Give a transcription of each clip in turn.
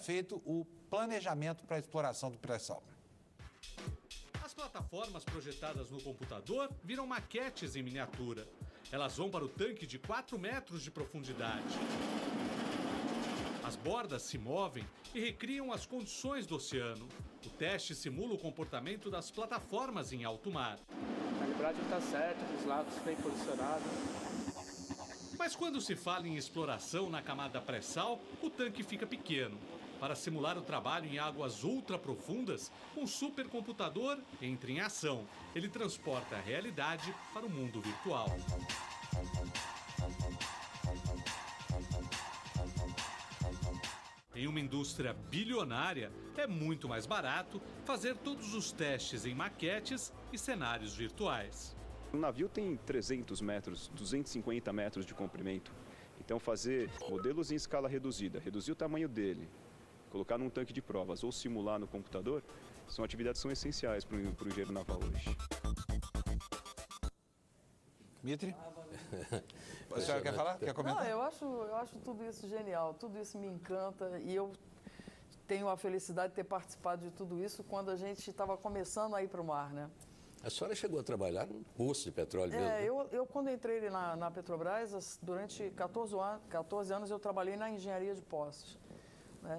feito o planejamento para a exploração do pré-sal. As plataformas projetadas no computador viram maquetes em miniatura. Elas vão para o tanque de 4 metros de profundidade. As bordas se movem e recriam as condições do oceano. O teste simula o comportamento das plataformas em alto mar. A calibragem está certa, os lados bem posicionados. Mas quando se fala em exploração na camada pré-sal, o tanque fica pequeno. Para simular o trabalho em águas ultraprofundas, um supercomputador entra em ação. Ele transporta a realidade para o mundo virtual. Em uma indústria bilionária, é muito mais barato fazer todos os testes em maquetes e cenários virtuais. O navio tem 300 metros, 250 metros de comprimento. Então fazer modelos em escala reduzida, reduzir o tamanho dele, colocar num tanque de provas ou simular no computador, são atividades que são essenciais para o engenheiro naval hoje. Dmitry? A senhora quer falar? Quer comentar? Não, eu acho tudo isso genial, tudo isso me encanta e eu tenho a felicidade de ter participado de tudo isso quando a gente estava começando a ir para o mar, né? A senhora chegou a trabalhar num poço de petróleo mesmo? Eu quando entrei na Petrobras, durante 14 anos eu trabalhei na engenharia de poços.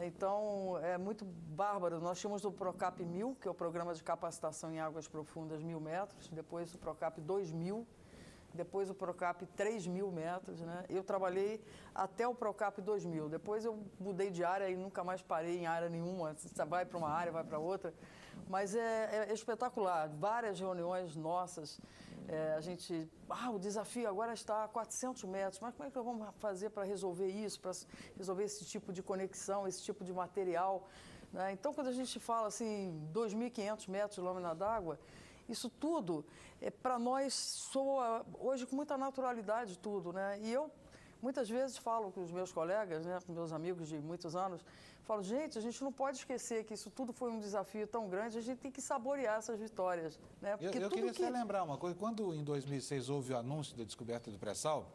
Então, é muito bárbaro. Nós tínhamos o Procap 1000, que é o programa de capacitação em águas profundas 1000 metros, depois o Procap 2000, depois o Procap 3.000 metros, né? Eu trabalhei até o Procap 2000. Depois eu mudei de área e nunca mais parei em área nenhuma. Você vai para uma área, vai para outra. Mas é espetacular. Várias reuniões nossas. A gente... o desafio agora está a 400 metros. Mas como é que nós vamos fazer para resolver isso? Para resolver esse tipo de conexão, esse tipo de material? Né? Então, quando a gente fala assim, 2.500 metros de lâmina d'água, isso tudo, para nós, soa hoje com muita naturalidade tudo, né? E eu, muitas vezes, falo com os meus colegas, né, com meus amigos de muitos anos, falo, gente, a gente não pode esquecer que isso tudo foi um desafio tão grande, a gente tem que saborear essas vitórias, né? Porque eu queria só lembrar uma coisa, quando em 2006 houve o anúncio da descoberta do pré-sal,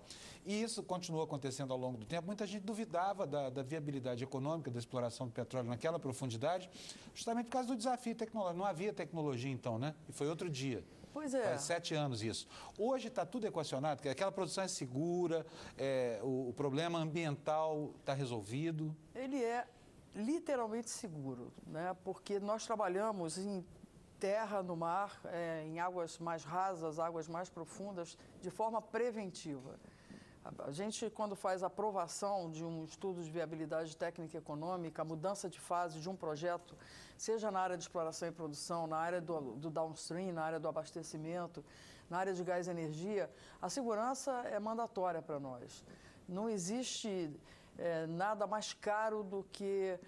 e isso continuou acontecendo ao longo do tempo, muita gente duvidava da viabilidade econômica da exploração do petróleo naquela profundidade, justamente por causa do desafio tecnológico. Não havia tecnologia então, né? E foi outro dia. Pois é. Faz 7 anos isso. Hoje está tudo equacionado, porque aquela produção é segura, o problema ambiental está resolvido. Ele é literalmente seguro, né? Porque nós trabalhamos em terra, no mar, em águas mais rasas, águas mais profundas, de forma preventiva. A gente, quando faz a aprovação de um estudo de viabilidade técnica e econômica, a mudança de fase de um projeto, seja na área de exploração e produção, na área do downstream, na área do abastecimento, na área de gás e energia, a segurança é mandatória para nós. Não existe nada mais caro do que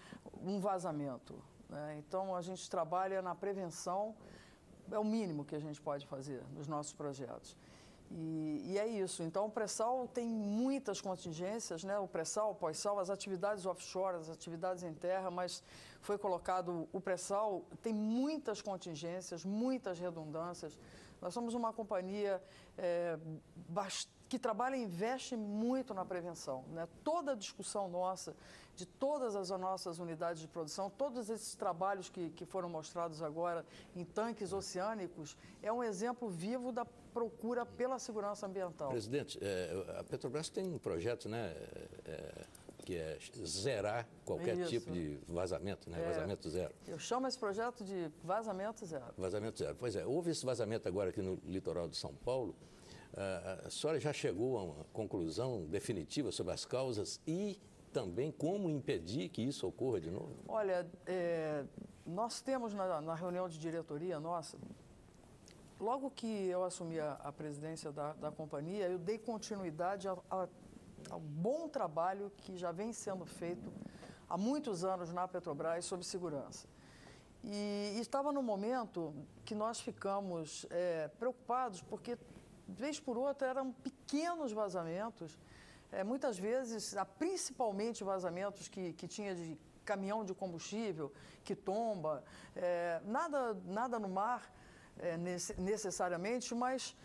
um vazamento, né? Então, a gente trabalha na prevenção, é o mínimo que a gente pode fazer nos nossos projetos. E é isso. Então, o pré-sal tem muitas contingências, né? O pré-sal, o pós-sal, as atividades offshore, as atividades em terra, mas foi colocado o pré-sal, tem muitas contingências, muitas redundâncias. Nós somos uma companhia que trabalha e investe muito na prevenção, né? Toda a discussão nossa, de todas as nossas unidades de produção, todos esses trabalhos que foram mostrados agora em tanques oceânicos, é um exemplo vivo da procura pela segurança ambiental. Presidente, a Petrobras tem um projeto, né, que é zerar qualquer tipo de vazamento, né? Vazamento zero. Eu chamo esse projeto de vazamento zero. Vazamento zero. Pois é, houve esse vazamento agora aqui no litoral de São Paulo. A senhora já chegou a uma conclusão definitiva sobre as causas e também como impedir que isso ocorra de novo? Olha, nós temos na reunião de diretoria nossa, logo que eu assumi a presidência da companhia, eu dei continuidade ao bom trabalho que já vem sendo feito há muitos anos na Petrobras sobre segurança. E estava no momento que nós ficamos preocupados, porque de vez por outra eram pequenos vazamentos, muitas vezes, principalmente vazamentos que tinha de caminhão de combustível, que tomba, nada no mar necessariamente, mas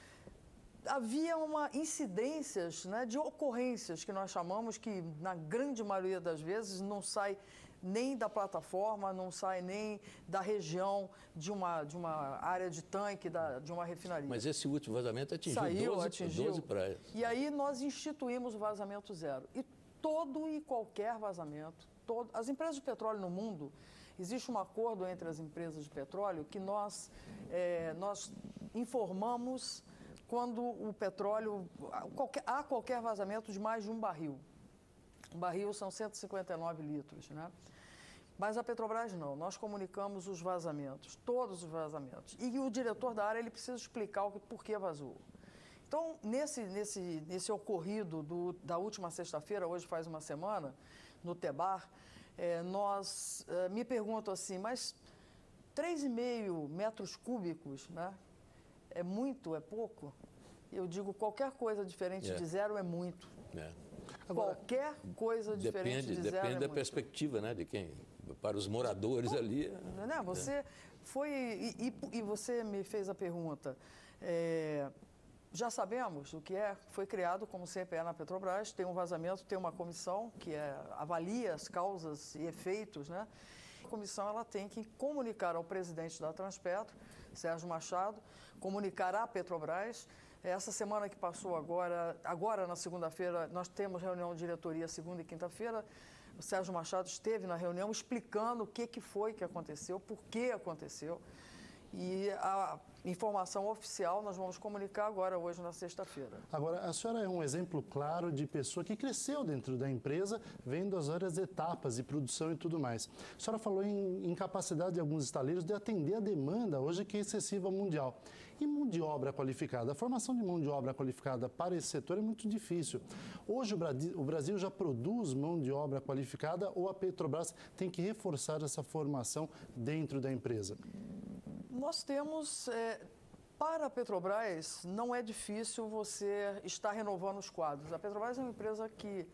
havia incidências, né, de ocorrências que nós chamamos, que na grande maioria das vezes não sai nem da plataforma, não sai nem da região de uma área de tanque de uma refinaria. Mas esse último vazamento atingiu 12 praias. E aí nós instituímos o vazamento zero. E todo e qualquer vazamento, as empresas de petróleo no mundo, existe um acordo entre as empresas de petróleo que nós informamos quando o petróleo, há qualquer vazamento de mais de um barril. Um barril são 159 litros, né? Mas a Petrobras não, nós comunicamos os vazamentos, todos os vazamentos. E o diretor da área, ele precisa explicar por que vazou. Então, nesse ocorrido da última sexta-feira, hoje faz uma semana, no Tebar, me perguntam assim, mas 3,5 metros cúbicos, né? É muito, é pouco? Eu digo, qualquer coisa diferente de zero é muito. Qualquer coisa diferente de zero depende da muito. Perspectiva, né, de quem, para os moradores ali. Né? Você foi, e você me fez a pergunta, já sabemos o que é, foi criado, como sempre é na Petrobras, tem um vazamento, tem uma comissão que avalia as causas e efeitos, né? A comissão ela tem que comunicar ao presidente da Transpetro, Sérgio Machado, comunicar à Petrobras. Essa semana que passou agora na segunda-feira, nós temos reunião de diretoria segunda e quinta-feira. O Sérgio Machado esteve na reunião explicando o que foi que aconteceu, por que aconteceu. E a informação oficial nós vamos comunicar agora, hoje, na sexta-feira. Agora, a senhora é um exemplo claro de pessoa que cresceu dentro da empresa, vendo as várias etapas de produção e tudo mais. A senhora falou em incapacidade de alguns estaleiros de atender a demanda, hoje que é excessiva mundial. E mão de obra qualificada? A formação de mão de obra qualificada para esse setor é muito difícil. Hoje o Brasil já produz mão de obra qualificada ou a Petrobras tem que reforçar essa formação dentro da empresa? Nós temos, para a Petrobras, não é difícil você estar renovando os quadros. A Petrobras é uma empresa que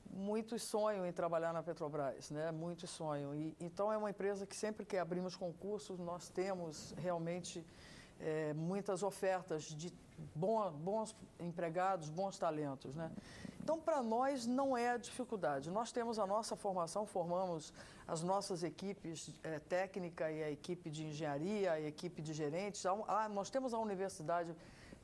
muitos sonham em trabalhar na Petrobras, né? Muitos sonham. Então, é uma empresa que sempre que abrimos concursos, nós temos realmente muitas ofertas de bons empregados, bons talentos, né? Então, para nós, não é dificuldade. Nós temos a nossa formação, formamos as nossas equipes técnica e a equipe de engenharia, a equipe de gerentes. Nós temos a Universidade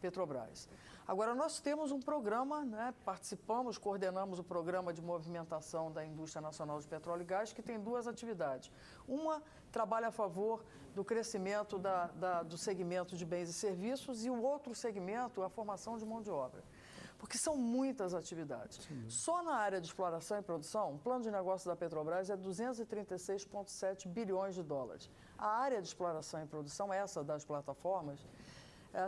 Petrobras. Agora, nós temos um programa, né? Participamos, coordenamos o programa de movimentação da Indústria Nacional de Petróleo e Gás, que tem duas atividades. Uma trabalha a favor do crescimento do segmento de bens e serviços e o outro segmento é a formação de mão de obra. Porque são muitas atividades. Sim. Só na área de exploração e produção, o plano de negócio da Petrobras é 236,7 bilhões de dólares. A área de exploração e produção, essa das plataformas,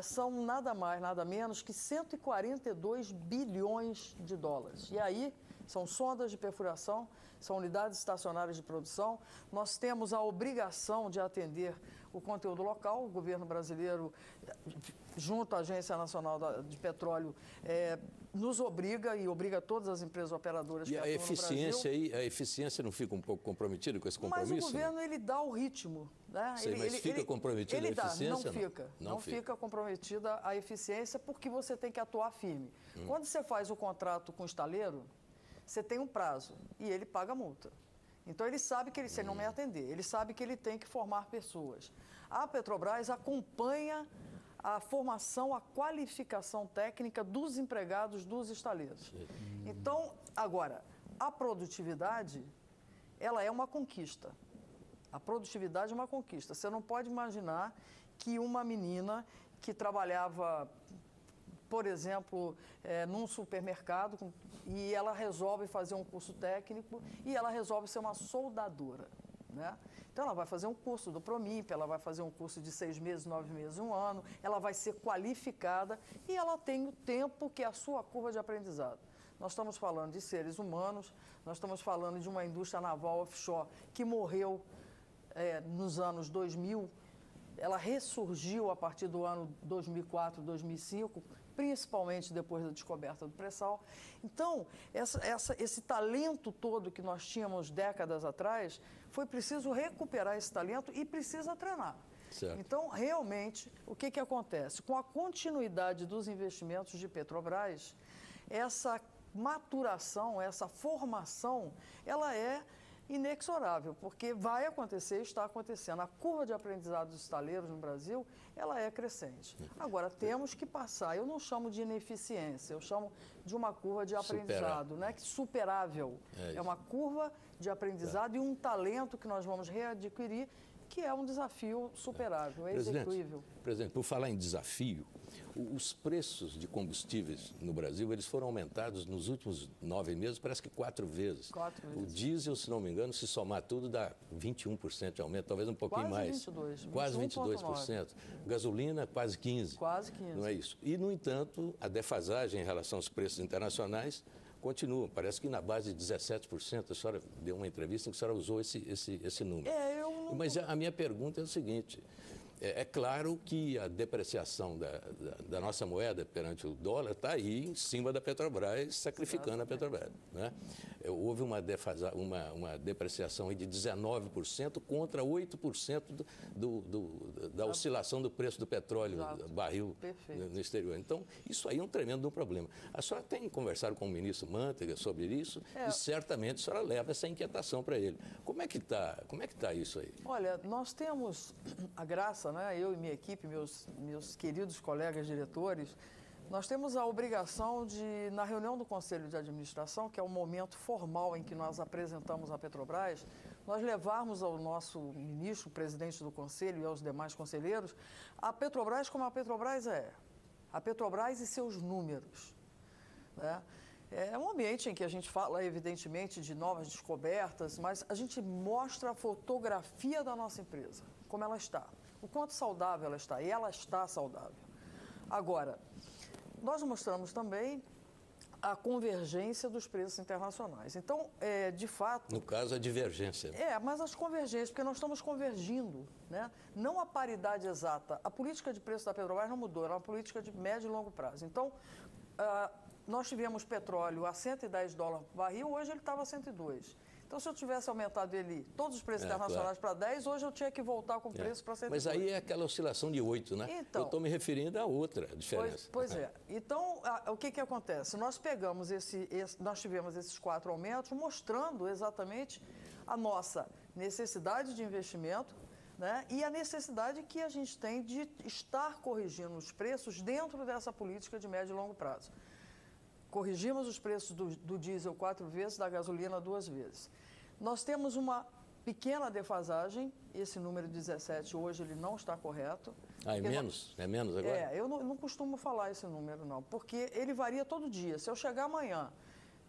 são nada mais, nada menos que 142 bilhões de dólares. E aí, são sondas de perfuração, são unidades estacionárias de produção. Nós temos a obrigação de atender o conteúdo local. O governo brasileiro, junto à Agência Nacional de Petróleo, nos obriga e obriga todas as empresas operadoras que atuam no Brasil. E a eficiência não fica um pouco comprometida com esse compromisso? Mas o governo, ele dá o ritmo. Né? Mas fica comprometida a eficiência? Não fica comprometida a eficiência porque você tem que atuar firme. Quando você faz o contrato com o estaleiro, você tem um prazo e ele paga a multa. Então, ele sabe que se ele não me atender, ele sabe que ele tem que formar pessoas. A Petrobras acompanha a formação, a qualificação técnica dos empregados dos estaleiros. Então, agora, a produtividade, ela é uma conquista. A produtividade é uma conquista. Você não pode imaginar que uma menina que trabalhava, por exemplo, num supermercado e ela resolve fazer um curso técnico e ela resolve ser uma soldadora, né? Então, ela vai fazer um curso do Promimp, ela vai fazer um curso de 6 meses, 9 meses, 1 ano, ela vai ser qualificada e ela tem o tempo que é a sua curva de aprendizado. Nós estamos falando de seres humanos, nós estamos falando de uma indústria naval offshore que morreu nos anos 2000, ela ressurgiu a partir do ano 2004, 2005, principalmente depois da descoberta do pré-sal. Então, esse talento todo que nós tínhamos décadas atrás, foi preciso recuperar esse talento e precisa treinar. Certo. Então, realmente, o que acontece? Com a continuidade dos investimentos de Petrobras, essa maturação, essa formação, ela é inexorável, porque vai acontecer, está acontecendo. A curva de aprendizado dos estaleiros no Brasil, ela é crescente. Agora, temos que passar, eu não chamo de ineficiência, eu chamo de uma curva de aprendizado, né, que superável. É uma curva de aprendizado e um talento que nós vamos readquirir, que é um desafio superável, é execuível. Presidente, por falar em desafio, os preços de combustíveis no Brasil, eles foram aumentados nos últimos 9 meses, parece que 4 vezes. 4 vezes. O diesel, se não me engano, se somar tudo, dá 21% de aumento, talvez um pouquinho mais. Quase 22%. Gasolina, quase 15%. Quase 15%. Não é isso? E, no entanto, a defasagem em relação aos preços internacionais continua. Parece que na base de 17%. A senhora deu uma entrevista em que a senhora usou esse número. Mas a minha pergunta é o seguinte. É claro que a depreciação da nossa moeda perante o dólar está aí em cima da Petrobras, sacrificando a Petrobras. Né? Houve uma depreciação aí de 19% contra 8% da oscilação do preço do petróleo, barril no exterior. Então, isso aí é um tremendo problema. A senhora tem conversado com o ministro Manteiga sobre isso e certamente a senhora leva essa inquietação para ele. Como é que tá isso aí? Olha, nós temos a graça, né? Eu e minha equipe, meus queridos colegas diretores, nós temos a obrigação de, na reunião do Conselho de Administração, que é o momento formal em que nós apresentamos a Petrobras, nós levarmos ao nosso ministro, presidente do Conselho e aos demais conselheiros, a Petrobras como a Petrobras é. A Petrobras e seus números. Né? É um ambiente em que a gente fala, evidentemente, de novas descobertas, mas a gente mostra a fotografia da nossa empresa, como ela está, o quanto saudável ela está, e ela está saudável. Agora, nós mostramos também a convergência dos preços internacionais. Então, de fato... No caso, a divergência. Mas as convergências, porque nós estamos convergindo, né? Não a paridade exata. A política de preço da Petrobras não mudou, era uma política de médio e longo prazo. Então, nós tivemos petróleo a $110 por barril, hoje ele estava a 102. Então, se eu tivesse aumentado todos os preços internacionais para 10, hoje eu tinha que voltar com o preço para 102. Mas aí é aquela oscilação de 8, né? Então, eu estou me referindo a outra diferença. Pois é. Então, o que acontece? Nós pegamos nós tivemos esses 4 aumentos mostrando exatamente a nossa necessidade de investimento, né? E a necessidade que a gente tem de estar corrigindo os preços dentro dessa política de médio e longo prazo. Corrigimos os preços do diesel 4 vezes, da gasolina 2 vezes. Nós temos uma pequena defasagem, esse número 17 hoje ele não está correto. É menos? É menos agora? Eu não costumo falar esse número não, porque ele varia todo dia. Se eu chegar amanhã,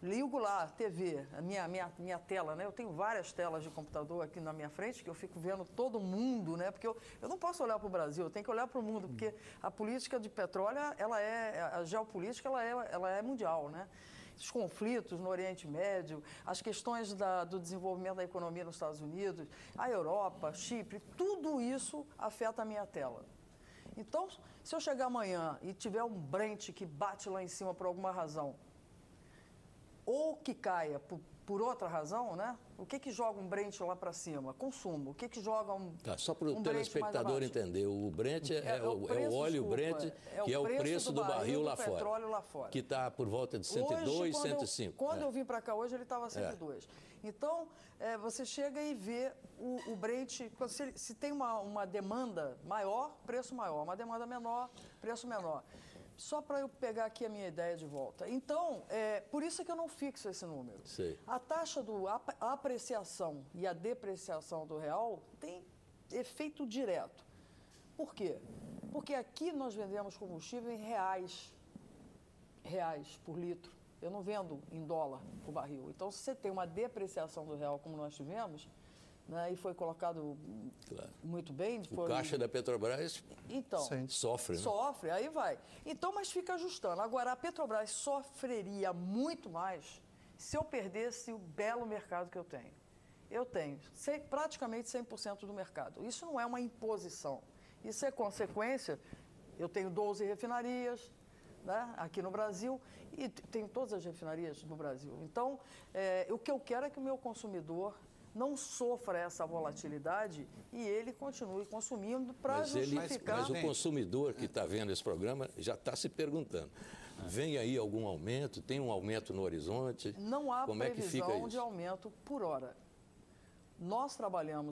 ligo lá a TV, a minha tela, né? Eu tenho várias telas de computador aqui na minha frente, que eu fico vendo todo mundo, né? Porque eu não posso olhar para o Brasil, eu tenho que olhar para o mundo, porque a política de petróleo, a geopolítica, ela é mundial, né? Os conflitos no Oriente Médio, as questões do desenvolvimento da economia nos Estados Unidos, a Europa, Chipre, tudo isso afeta a minha tela. Então, se eu chegar amanhã e tiver um Brent que bate lá em cima por alguma razão, ou que caia por outra razão, né? O que joga um Brent lá para cima? Consumo. O que joga um só para o telespectador entender, o Brent é o óleo Brent, que é o preço do barril lá fora. Petróleo lá fora. Que está por volta de 102, 105. Quando eu vim para cá hoje, ele estava 102. Então, você chega e vê o Brent, se tem uma demanda maior, preço maior. Uma demanda menor, preço menor. Só para eu pegar aqui a minha ideia de volta. Então, por isso é que eu não fixo esse número. Sei. A taxa a apreciação e a depreciação do real tem efeito direto. Por quê? Porque aqui nós vendemos combustível em reais por litro. Eu não vendo em dólar por barril. Então, se você tem uma depreciação do real como nós tivemos, né, e foi colocado muito bem. O caixa da Petrobras sofre, né? Sofre, aí vai. Então, mas fica ajustando. Agora, a Petrobras sofreria muito mais se eu perdesse o belo mercado que eu tenho. Eu tenho praticamente 100% do mercado. Isso não é uma imposição. Isso é consequência. Eu tenho 12 refinarias, né, aqui no Brasil, e tenho todas as refinarias do Brasil. Então, o que eu quero é que o meu consumidor não sofra essa volatilidade e ele continue consumindo para justificar... Mas o consumidor que está vendo esse programa já está se perguntando, vem aí algum aumento? Tem um aumento no horizonte? Não há Como previsão é que fica isso? de aumento por hora. Nós trabalhamos